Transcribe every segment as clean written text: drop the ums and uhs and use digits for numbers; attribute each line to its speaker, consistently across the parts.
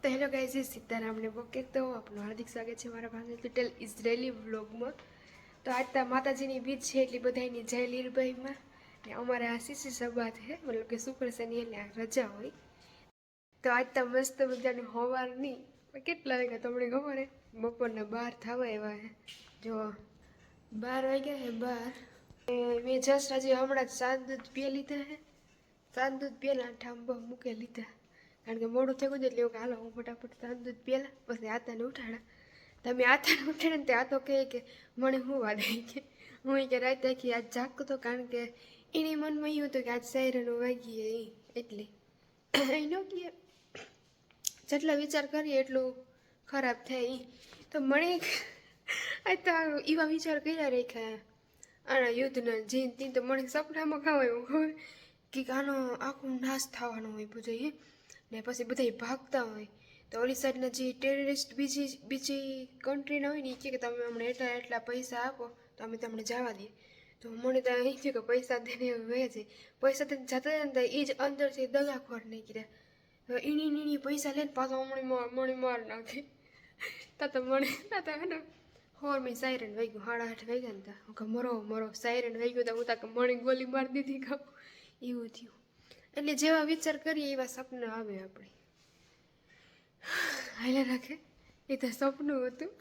Speaker 1: तो hello guys, Sitaram ने बोके तो आपનું હાર્દિક સ્વાગત છે મારા ભાંગલ પિટેલ ઇઝરાયલી વ્લોગમાં। તો આજ તો માતાજીની બીજ છે એટલે બધાની જય લીરભાઈમાં ને અમારે આ સીસી સભા છે, મતલબ કે શુક્ર શનિ એટલે રજા હોય। તો આજ તો મસ્ત મજાનું સવારની કેટલા વાગ્યા તમને ખબર હે? બપોરના 12 થવા આવ્યા હે। જો 12 વાગ્યા હે 12। મેં જસ્ટ હજી હમણાં જ સાત દૂધ પી લીધા હે। સાત દૂધ પેલા ઠાંબા મૂકી લીધા, કારણ કે મોડું થઈ ગયું એટલે હાલો હું ફટાફટ સાત દૂધ પેલા પછી આતાને ઉઠાડા। તમે આતાને ઉઠાડે ને તે આ તો કહે કે મને હું વાત આવી કે હું કે રાત આખી આજ જાગતો હતો, કારણ કે એની મનમાં એવું હતું કે આજ સાયરન વાગીએ એ એટલે એનો કે જેટલા વિચાર કરીએ એટલું ખરાબ થાય તો મને આજ તો એવા વિચાર કર્યા રાખ્યા આના યુદ્ધના જીન તીન। તો મને સપનામાં ખાવા એવું ખબર કે આનો આખું નાશ થવાનો હોય બધું ને પછી બધા ભાગતા હોય તો ઓલી સાઈડના જે ટેરરિસ્ટ બીજી કન્ટ્રીના હોય ને એ કે તમે અમને એટલા પૈસા આપો તો અમે તમને જવા દઈએ। તો મને તો એ થયું કે પૈસા દઈને વહે છે, પૈસા દઈને જતા ને તો એ જ અંદરથી દગાખોર નહીં કર્યા એની પૈસા લઈને પાછો મણી માર નાખે। તો મને હોર મેં સાયરન વાગ્યું 8:30 વાગ્યા ને તા કે મરો સાયરન વાગ્યું તો હું તાકે મણી ગોલી મારી દીધી ખાઉં એવું થયું। એટલે જેવા વિચાર કરીએ એવા સપના આવે આપણે હાલે રાખે। એ તો સપનું હતું,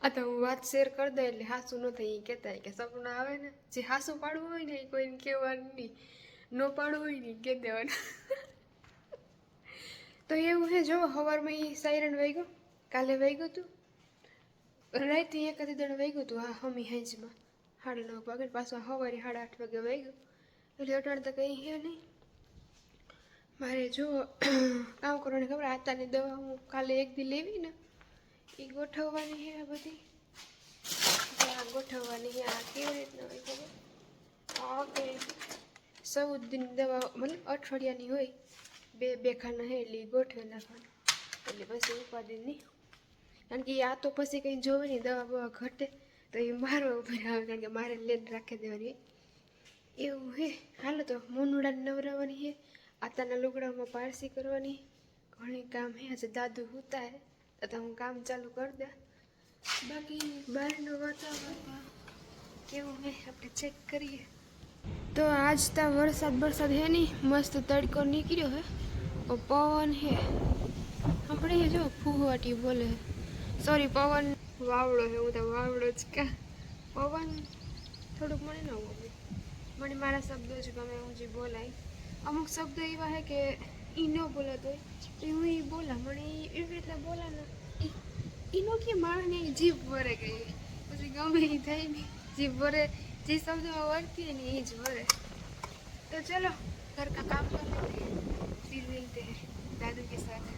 Speaker 1: આ તો હું વાત શેર કરી દઉં એટલે હાસું ન થાય એ કહેતા કે સપના આવે ને જે હાસું પાડવું હોય ને એ કોઈને કહેવાનું નહીં, ન પાડવું હોય ને કહી દેવાનું। તો એવું છે, જો સવારમાં એ સાયરન વાગ્યું, કાલે વાગ્યું હતું રાતે એકાદી દણ વાગ્યું હતું। હા હમી હાંજમાં 9:30 વાગે, પાછું સવારે 8:30 વાગે વાગ્યું એટલે અટાણ તો કંઈ છે નહીં મારે। જો કામ કરવાની ખબર, આતાની દવા હું કાલે એક દી લેવી ને એ ગોઠવવાની છે આ બધી, આ ગોઠવવાની છે। આ કેવી રીતના હોય ખબર, આ કે 14 દિન દવા મતલબ અઠવાડિયાની હોય, બે ખાના છે એટલે ગોઠવી નાખવાનું એટલે પછી ઉપાધિ નહીં, કારણ કે આ તો પછી કંઈ જોવે નહીં દવા બવા ઘટે તો એ મારવા ઉપર આવે, કારણ કે મારે લઈને રાખી દેવાની એવું હે। હાલો તો મુનુડાને નવરાવવાની છે, આતાના લુગડામાં પારસી કરવાની, ઘણી કામ હે। આજે દાદુ હુતા હે તો હું કામ ચાલુ કરી દે। બાકી બહારનું વાતાવરણ કેવું હે આપણે ચેક કરીએ। તો આજ તો વરસાદ હે નહીં, મસ્ત તડકો નીકળ્યો હે, પવન હે આપણે જો ફૂહવાટી બોલે, સોરી પવન વાવડો હે, હું તો વાવડો જ કા પવન થોડુંક મને ન ગમે, મને મારા શબ્દો જ ગમે હું જે બોલાય। અમુક શબ્દ એવા હે કે એ ન બોલાતો હોય તો હું એ બોલા, મને એવી રીતના બોલા ને એનો કે માણસને જીભ વરે ગઈ પછી ગમે એ થાય ને જીભ વરે, જે શબ્દમાં વરતી ને એ જ વરે। तो चलो घर का काम कर लेते हैं, फिर मिलते हैं दादू के साथ।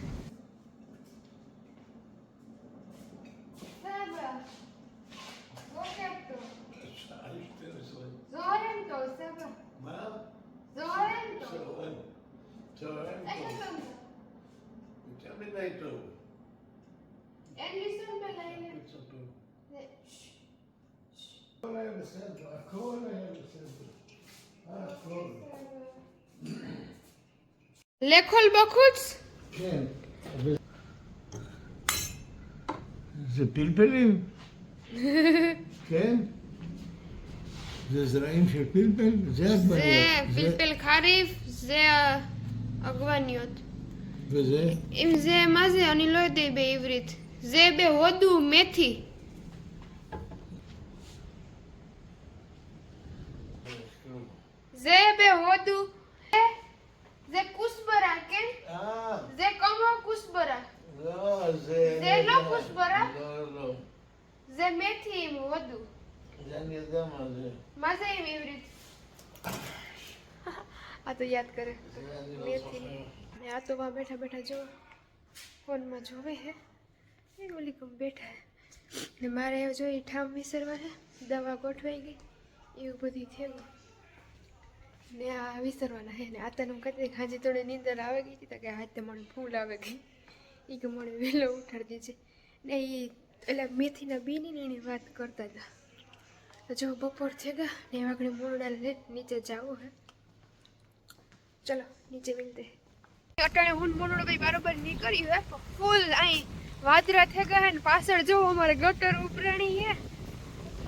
Speaker 1: Lekol bakut.
Speaker 2: זה פלפלים? כן? זה זרעים של פלפל? זה עגבניות.
Speaker 1: זה פלפל חריף, זה עגבניות.
Speaker 2: וזה?
Speaker 1: אם זה, מה זה? אני לא יודע בעברית. זה בהודו מתי. זה בהודו. זה כוסברה, כן? זה כמו כוסברה.
Speaker 2: לא, זה...
Speaker 1: זה לא כוסברה?
Speaker 2: לא.
Speaker 1: זה מתי עם הודו.
Speaker 2: זה אני יודע מה זה.
Speaker 1: מה זה עם עברית? આ તો યાદ કરે મેથી ને આ તો વા બેઠા જો ફોનમાં જોવે હે એ ઓલી કમ બેઠા ને મારે જો એ ઠામ વિસરવા હે, દવા ગોઠવાઈ ગઈ એવું બધી થયું ને આ વિસરવાના હે ને આતાને હું કહેતી હાજી થોડી નીંદર આવે ગઈ હતી તો કે હાથે મને ફૂલ આવે ગઈ એ કે મને વહેલો ઉઠાડી દેજે ને એ એટલે મેથીના બીની ને એની વાત કરતા હતા। તો જો બપોર થઈ ગયા ને વાગણે મોરડા લઈને નીચે જવું હે, चलो नीचे मिलते हैं। અટાણે હું મોનોડો ભાઈ બરોબર નીકળ્યું હે ફૂલ અહીં વાદરા થઈ ગયા હે ને પાછળ જો અમારે ગટર ઉપરાણી હે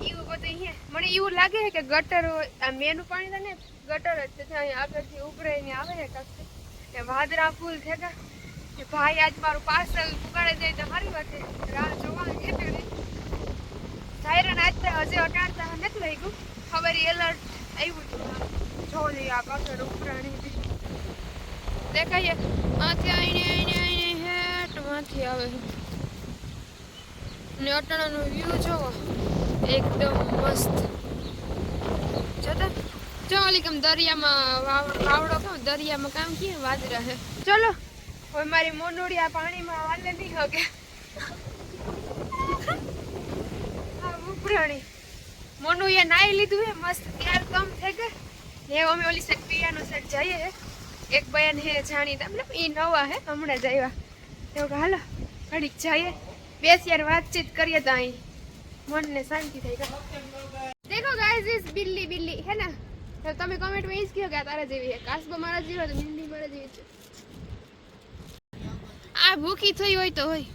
Speaker 1: એવું બધું હે મને એવું લાગે છે કે ગટર આ મેનું પાણી થાય ને ગટર જ તેથી અહીં આગળથી ઉભરાઈને આવે છે કાંક ને વાદરા ફૂલ થઈ ગયા કે ભાઈ આજ મારું પાર્સલ પુગાડે જાય તો મારી વાત રાહ જોવાની એટલે સાયરન આજ તો હજી અટાણતા નથી લઈ ગયું ખબર એલર્ટ આવ્યું હતું જો આ પાછળ ઉપરાણી દેખાય આથી આઈને હેટ માંથી આવે ને અટાણાનો વ્યૂ જોવો એકદમ મસ્ત જોતા જો ઓલી કેમ દરિયામાં વાવડો કેમ દરિયામાં કામ કે વાદરા હે ચલો હવે મારી મોનોડી આ પાણીમાં વાલે નહીં હગે આ ઉપરાણી મોનું એ નાઈ લીધું હે મસ્ત ત્યાર કમ થઈ ગઈ ને અમે ઓલી સાઈડ પિયાનો સાઈડ જઈએ હે એક બયાન હે જાણીતા મતલબ એ નવા હે હમણાં જ આવ્યા એવું હાલો ઘડીક જઈએ બેસીને વાતચીત કરીએ તો અહીં મનને શાંતિ થઈ ગઈ દેખો ગાઈસ ઇસ બિલ્લી બિલ્લી હે ને તો તમે કમેન્ટમાં એ જ કહો કે આ તારા જેવી હે કાસબો મારા જેવી હોય તો બિલ્લી મારા જેવી છે આ ભૂખી થઈ હોય તો હોય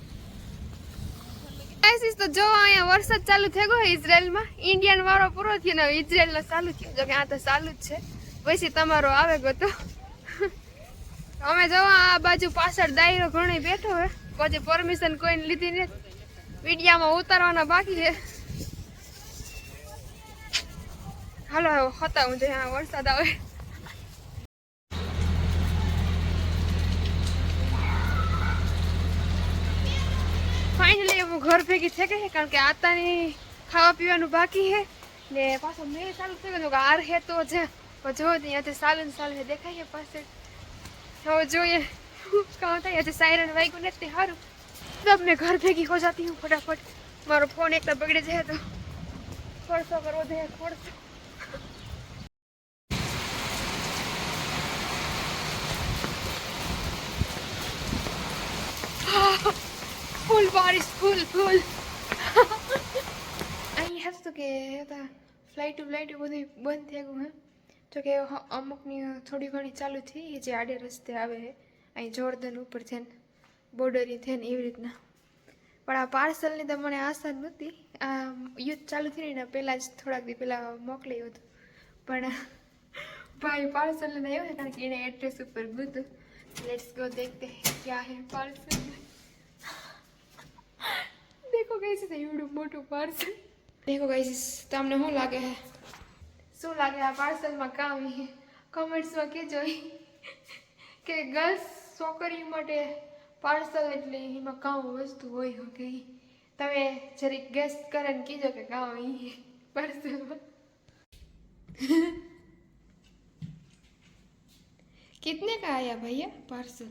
Speaker 1: ગાઈસ તો જો અહીંયા વરસાદ ચાલુ થઈ ગયો ઇઝરાયલમાં ઇન્ડિયન વાળો પૂરો થયો ને ઇઝરાયલનો ચાલુ થયો જો કે આ તો ચાલુ જ છે પછી તમારો આવે ગયો તો અમે જો આ બાજુ પાછળ દાયરો ઘણી બેઠો હે પછી પરમિશન કોઈને લીધી નથી વિડીયામાં ઉતારવાના બાકી છે હાલો હતા હું જ્યાં વરસાદ આવે ફાઇનલી હું ઘર ભેગી થઈ ગઈ કારણ કે આતાની ખાવા પીવાનું બાકી છે ને પાછો મેં ચાલુ થઈ ગયો આર હે તો છે જો ત્યાંથી સાલું સાલું દેખાય પાસે હવે જોઈએ કામ થાય આજે સાયરન વાગ્યું ને તે સારું તબ મેં ઘર ભેગી હો જાતી હું ફટાફટ મારો ફોન એકદમ બગડે જાય તો ખોરસો કરવો જોઈએ ખોરસો ફૂલ બારિશ ફૂલ ફૂલ અહીં હતું કે ફ્લાઇટ બધું બંધ થઈ ગયું હે જો કે અમુકની થોડી ઘણી ચાલુ થઈ જે આડે રસ્તે આવે છે અહીં જોર્દન ઉપર છે ને બોર્ડરી છે ને એવી રીતના પણ આ પાર્સલની તો મને આશા નહોતી આ યુદ્ધ ચાલુ થઈ ને પહેલાં જ થોડાક દી પહેલાં મોકલ્યું હતું પણ ભાઈ પાર્સલ લઈને આવ્યો છે કારણ કે એને એડ્રેસ ઉપર ગયું લેટ્સ ગો देखते हैं क्या है पार्सल देखो गाइस एवડું મોટું પાર્સલ देखो गाइस તમને શું લાગે છે શું લાગે આ પાર્સલમાં કામ કમેન્ટ્સમાં કહેજો કે ગર્લ્સ છોકરીઓ માટે પાર્સલ એટલે એમાં કામ વસ્તુ હોય શકે તમે જરીક ગેસ કરીને કીધો કે કામ પાર્સલમાં कितने का आया भैया पार्सल